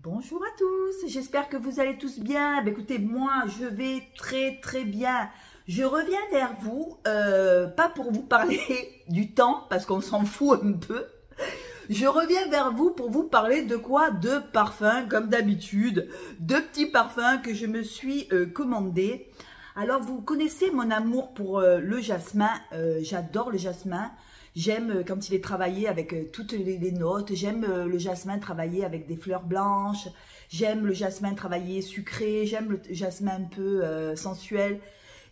Bonjour à tous, j'espère que vous allez tous bien. Écoutez, moi je vais très bien. Je reviens vers vous, pas pour vous parler du temps, parce qu'on s'en fout un peu. Je reviens vers vous pour vous parler de quoi? De parfums, comme d'habitude. De petits parfums que je me suis commandés. Alors, vous connaissez mon amour pour le jasmin. J'adore le jasmin. J'aime quand il est travaillé avec toutes les notes. J'aime le jasmin travaillé avec des fleurs blanches. J'aime le jasmin travaillé sucré. J'aime le jasmin un peu sensuel.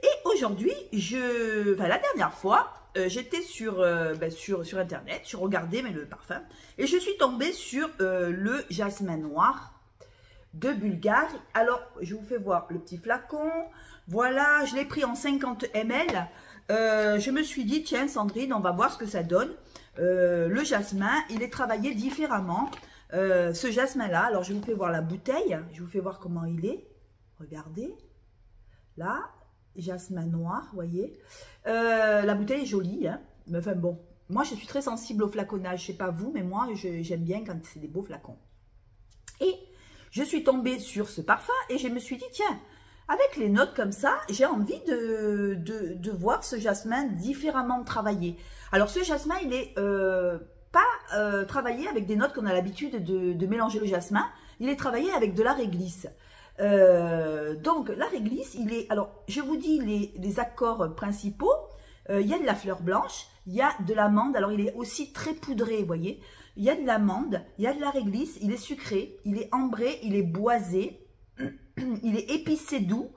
Et aujourd'hui, la dernière fois, j'étais sur Internet, je regardais le parfum. Et je suis tombée sur le jasmin noir de Bulgare. Alors, je vous fais voir le petit flacon. Voilà, je l'ai pris en 50 ml. Je me suis dit, tiens Sandrine, on va voir ce que ça donne. Le jasmin, il est travaillé différemment. Ce jasmin-là, alors je vous fais voir la bouteille. Je vous fais voir comment il est. Regardez. Là, jasmin noir, vous voyez. La bouteille est jolie. Hein. Mais enfin bon, moi je suis très sensible au flaconnage. Je ne sais pas vous, mais moi j'aime bien quand c'est des beaux flacons. Et je suis tombée sur ce parfum et je me suis dit, tiens, avec les notes comme ça, j'ai envie de voir ce jasmin différemment travaillé. Alors ce jasmin, il est pas travaillé avec des notes qu'on a l'habitude de mélanger le jasmin. Il est travaillé avec de la réglisse. Donc la réglisse, il est... Alors je vous dis les accords principaux. Il y a de la fleur blanche, il y a de l'amande. Alors il est aussi très poudré, vous voyez. Il y a de l'amande, il y a de la réglisse, il est sucré, il est ambré, il est boisé. Il est épicé doux.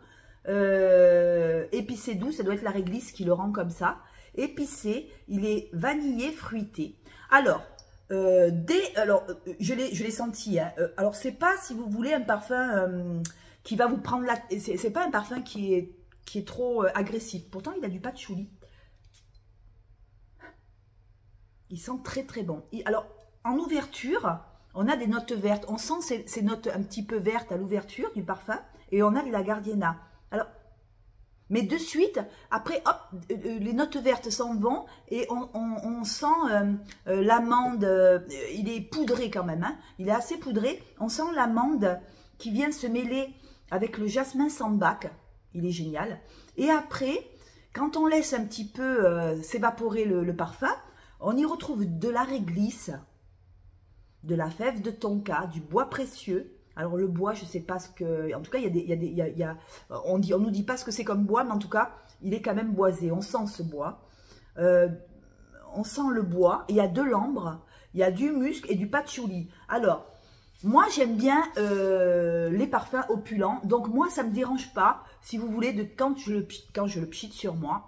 Épicé doux, ça doit être la réglisse qui le rend comme ça. Épicé, il est vanillé, fruité. Alors, je l'ai senti. Hein. Alors, c'est pas, si vous voulez, un parfum qui va vous prendre la... C'est pas un parfum qui est trop agressif. Pourtant, il a du patchouli. Il sent très bon. Alors, en ouverture... On a des notes vertes, on sent ces notes un petit peu vertes à l'ouverture du parfum et on a de la gardena. Alors, mais de suite, après, hop, les notes vertes s'en vont et on sent l'amande, il est poudré quand même, hein, il est assez poudré. On sent l'amande qui vient se mêler avec le jasmin sambac, il est génial. Et après, quand on laisse un petit peu s'évaporer le parfum, on y retrouve de la réglisse, de la fève de tonka, du bois précieux. Alors le bois, je ne sais pas ce que... En tout cas, on nous dit pas ce que c'est comme bois, mais en tout cas, il est quand même boisé. On sent ce bois. On sent le bois. Il y a de l'ambre, il y a du musc et du patchouli. Alors, moi, j'aime bien les parfums opulents. Donc moi, ça ne me dérange pas, si vous voulez, quand je le pchite sur moi.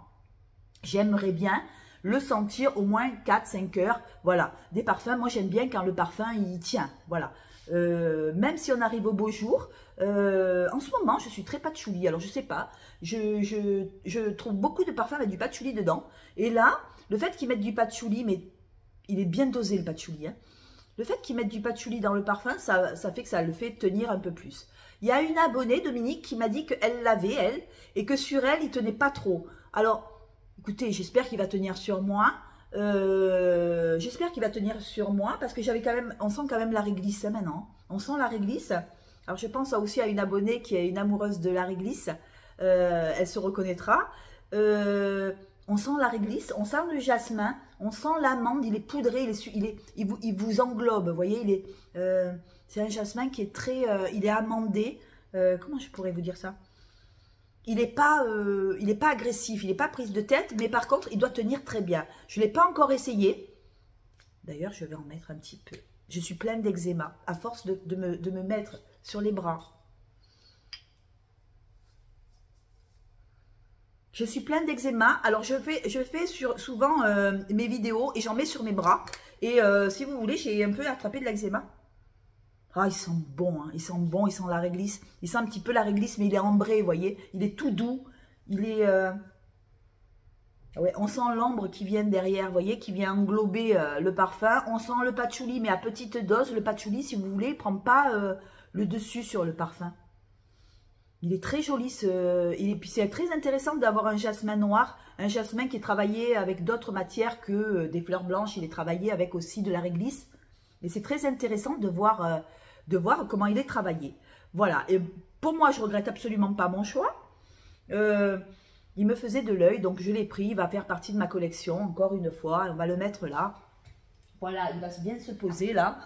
J'aimerais bien le sentir au moins 4-5 heures. Voilà, des parfums, moi j'aime bien quand le parfum il tient. Voilà, même si on arrive au beau jour. En ce moment, je suis très patchouli. Alors je sais pas, je trouve beaucoup de parfums avec du patchouli dedans. Et là, le fait qu'ils mettent du patchouli, mais il est bien dosé le patchouli. Hein. Le fait qu'ils mettent du patchouli dans le parfum, ça fait que ça le fait tenir un peu plus. Il y a une abonnée, Dominique, qui m'a dit qu'elle l'avait, elle, et que sur elle, il tenait pas trop. Alors, écoutez, j'espère qu'il va tenir sur moi. J'espère qu'il va tenir sur moi parce que j'avais quand même, on sent quand même la réglisse hein, maintenant. On sent la réglisse. Alors je pense aussi à une abonnée qui est une amoureuse de la réglisse. Elle se reconnaîtra. On sent la réglisse, on sent le jasmin, on sent l'amande. Il est poudré, il vous englobe. Vous voyez, c'est un jasmin qui est très, il est amandé. Comment je pourrais vous dire ça? Il n'est pas agressif, il n'est pas prise de tête, mais par contre, il doit tenir très bien. Je ne l'ai pas encore essayé. D'ailleurs, je vais en mettre un petit peu. Je suis pleine d'eczéma, à force de me mettre sur les bras. Je suis pleine d'eczéma. Alors, je fais souvent mes vidéos et j'en mets sur mes bras. Et si vous voulez, j'ai un peu attrapé de l'eczéma. Ah, il sent bon, hein. Il sent bon, il sent la réglisse. Il sent un petit peu la réglisse, mais il est ambré, vous voyez. Il est tout doux. Il est... Ouais, on sent l'ambre qui vient derrière, vous voyez, qui vient englober le parfum. On sent le patchouli, mais à petite dose. Le patchouli, si vous voulez, ne prend pas le dessus sur le parfum. Il est très joli. Et puis, c'est très intéressant d'avoir un jasmin noir. Un jasmin qui est travaillé avec d'autres matières que des fleurs blanches. Il est travaillé avec aussi de la réglisse. Et c'est très intéressant de voir de voir comment il est travaillé. Voilà, et pour moi, je regrette absolument pas mon choix. Il me faisait de l'œil, donc je l'ai pris, il va faire partie de ma collection, encore une fois, on va le mettre là. Voilà, il va bien se poser là.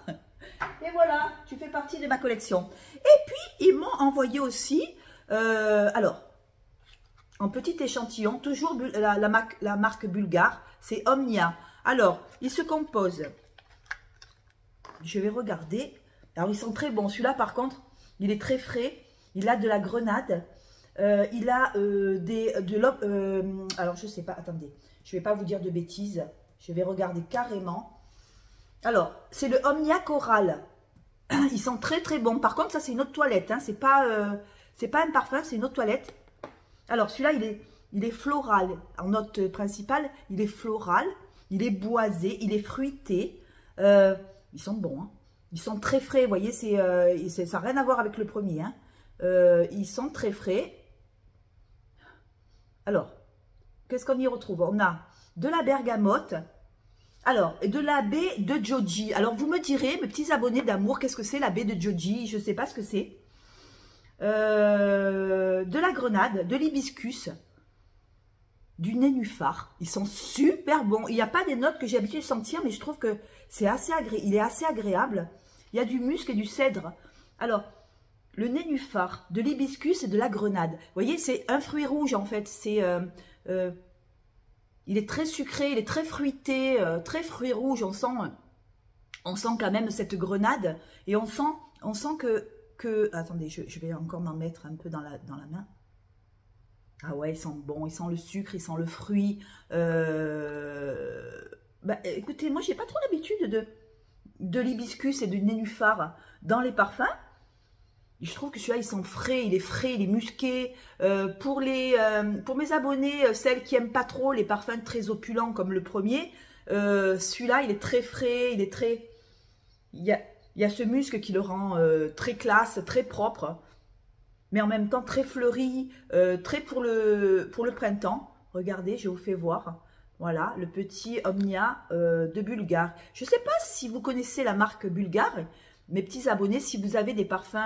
Et voilà, tu fais partie de ma collection. Et puis, ils m'ont envoyé aussi, alors, en petit échantillon, toujours la marque bulgare, c'est Omnia. Alors, il se compose, je vais regarder, alors ils sont très bons, celui-là par contre, il est très frais, il a de la grenade, il a alors je sais pas, attendez, je vais pas vous dire de bêtises, je vais regarder carrément. Alors, c'est le Omnia Coral, ils sont très très bons, par contre ça c'est une autre toilette, hein. C'est pas un parfum, c'est une autre toilette. Alors celui-là il est floral, en note principale, il est floral, il est boisé, il est fruité, ils sont bons, hein. Ils sont très frais, vous voyez, ça n'a rien à voir avec le premier, hein. Ils sont très frais. Alors, qu'est-ce qu'on y retrouve? On a de la bergamote, alors, de la baie de Joji. Alors, vous me direz, mes petits abonnés d'amour, qu'est-ce que c'est la baie de Joji? Je ne sais pas ce que c'est. De la grenade, de l'hibiscus, du nénuphar. Ils sont super bons. Il n'y a pas des notes que j'ai l'habitude de sentir, mais je trouve que c'est assez agréable. Il est assez agréable. Il y a du musc et du cèdre. Alors, le nénuphar, de l'hibiscus et de la grenade. Vous voyez, c'est un fruit rouge en fait. Il est très sucré, il est très fruité, très fruit rouge. On sent quand même cette grenade et on sent que attendez, je vais encore m'en mettre un peu dans la main. Ah ouais, ils sont bons, ils sentent le sucre, ils sentent le fruit. Écoutez, moi j'ai pas trop l'habitude de l'hibiscus et du nénuphar dans les parfums. Je trouve que celui-là, il sent frais, il est musqué. Pour mes abonnés, celles qui n'aiment pas trop les parfums très opulents comme le premier, celui-là, il est très frais, il y a ce musc qui le rend très classe, très propre, mais en même temps très fleuri, très pour le printemps. Regardez, je vous fais voir. Voilà, le petit Omnia de Bulgare. Je ne sais pas si vous connaissez la marque Bulgare. Mes petits abonnés, si vous avez des parfums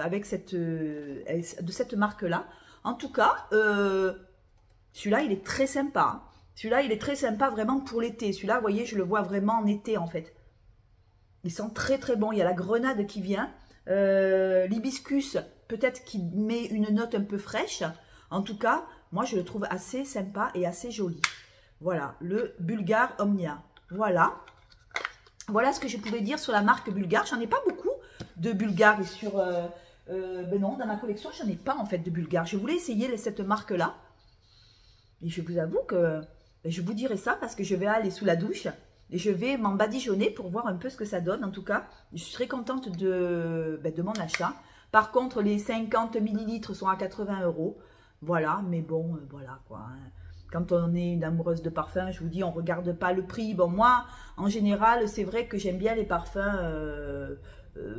avec de cette marque-là. En tout cas, celui-là, il est très sympa. Hein. Celui-là, il est très sympa vraiment pour l'été. Celui-là, vous voyez, je le vois vraiment en été, en fait. Ils sont très, très bons. Il y a la grenade qui vient. L'hibiscus, peut-être qu'il met une note un peu fraîche. En tout cas, moi, je le trouve assez sympa et assez joli. Voilà, le Bulgare Omnia. Voilà. Voilà ce que je pouvais dire sur la marque Bulgare. J'en ai pas beaucoup de Bulgare sur... non, dans ma collection, j'en ai pas en fait de Bulgare. Je voulais essayer cette marque-là. Et je vous avoue que je vous dirai ça parce que je vais aller sous la douche et je vais m'en badigeonner pour voir un peu ce que ça donne. En tout cas, je suis très contente de mon achat. Par contre, les 50 ml sont à 80 €. Voilà, mais bon, voilà quoi. Hein. Quand on est une amoureuse de parfum, je vous dis, on ne regarde pas le prix. Bon, moi, en général, c'est vrai que j'aime bien les parfums.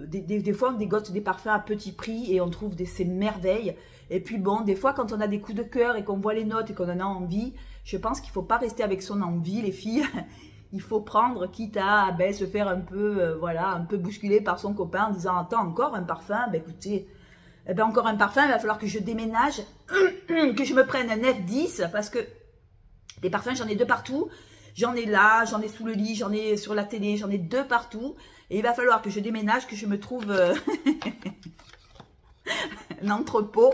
Des fois, on dégote des parfums à petit prix et on trouve ces merveilles. Et puis bon, des fois, quand on a des coups de cœur et qu'on voit les notes et qu'on en a envie, je pense qu'il ne faut pas rester avec son envie, les filles. Il faut prendre, quitte à se faire un peu, voilà, un peu bousculer par son copain en disant, attends, encore un parfum? Écoutez... encore un parfum, il va falloir que je déménage, que je me prenne un F10, parce que des parfums, j'en ai 2 partout. J'en ai là, j'en ai sous le lit, j'en ai sur la télé, j'en ai 2 partout. Et il va falloir que je déménage, que je me trouve un entrepôt.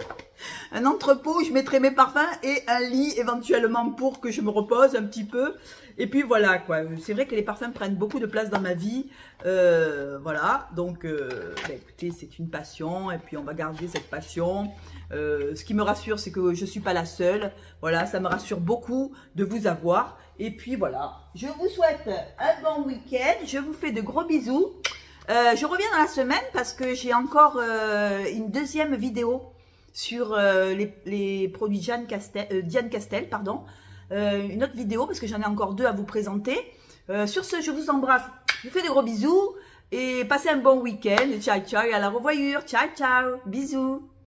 Un entrepôt où je mettrai mes parfums et un lit éventuellement pour que je me repose un petit peu. Et puis voilà quoi. C'est vrai que les parfums prennent beaucoup de place dans ma vie. Voilà. Donc écoutez, c'est une passion et puis on va garder cette passion. Ce qui me rassure, c'est que je ne suis pas la seule. Voilà, ça me rassure beaucoup de vous avoir. Et puis voilà, je vous souhaite un bon week-end. Je vous fais de gros bisous. Je reviens dans la semaine parce que j'ai encore une deuxième vidéo sur les produits Diane Castel, pardon. Une autre vidéo parce que j'en ai encore 2 à vous présenter. Sur ce, je vous embrasse. Je vous fais de gros bisous et passez un bon week-end. Ciao, ciao et à la revoyure. Ciao, ciao. Bisous.